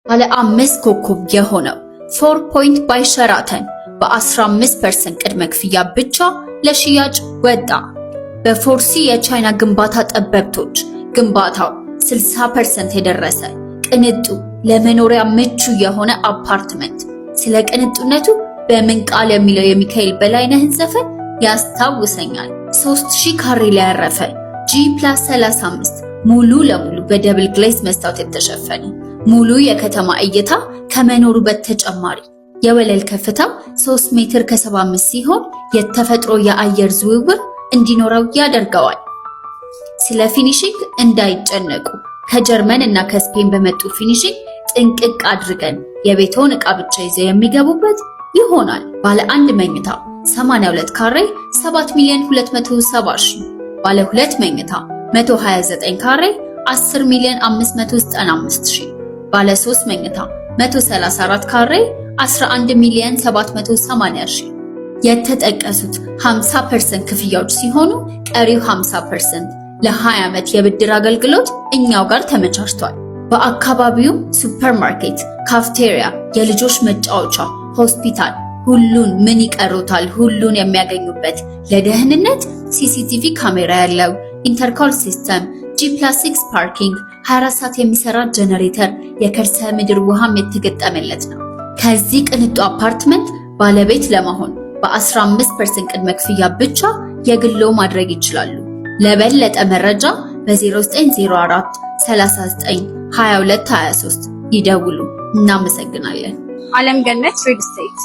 ባለ 5 ኮከብ የሆነው 4 ፖይንት ባይ ሸራተን በ15% ቅድመ ክፍያ ብቻ ለሽያጭ ወጣ። በፎርሲ የቻይና ግንባታ ጠበብቶች ግንባታው 60% የደረሰ ቅንጡ ለመኖሪያ ምቹ የሆነ አፓርትመንት። ስለ ቅንጡነቱ በምን ቃል የሚለው የሚካኤል በላይነህን ዘፈን ያስታውሰኛል። 3000 ካሬ ላይ ያረፈ G+35 ሙሉ ለሙሉ በደብል ግሌዝ መስታወት የተሸፈነ ሙሉ የከተማ እይታ ከመኖሩ በተጨማሪ የወለል ከፍታው 3 ሜትር ከ75 ሲሆን የተፈጥሮ የአየር ዝውውር እንዲኖረው ያደርገዋል። ስለ ፊኒሺንግ እንዳይጨነቁ ከጀርመን እና ከስፔን በመጡ ፊኒሺንግ ጥንቅቅ አድርገን የቤቶን ዕቃ ብቻ ይዘው የሚገቡበት ይሆናል። ባለ 1 መኝታ 82 ካሬ 7,270,000፣ ባለ 2 መኝታ 129 ካሬ 10,595,000፣ ባለ 3 መኝታ 134 ካሬ 11,780,000። የተጠቀሱት 50% ክፍያዎች ሲሆኑ ቀሪው 50% ለ20 ዓመት የብድር አገልግሎት እኛው ጋር ተመቻችቷል። በአካባቢው ሱፐርማርኬት፣ ካፍቴሪያ፣ የልጆች መጫወቻ፣ ሆስፒታል፣ ሁሉን ምን ይቀሩታል ሁሉን የሚያገኙበት ለደህንነት ሲሲቲቪ ካሜራ ያለው ኢንተርኮል ሲስተም፣ G+6 ፓርኪንግ፣ 24 ሰዓት የሚሰራ ጀነሬተር፣ የከርሰ ምድር ውሃም የተገጠመለት ነው። ከዚህ ቅንጡ አፓርትመንት ባለቤት ለመሆን በ15% ቅድመ ክፍያ ብቻ የግሎ ማድረግ ይችላሉ። ለበለጠ መረጃ በ0904 39 22 23 ይደውሉ። እናመሰግናለን። ዓለም ገነት ሪል ስቴት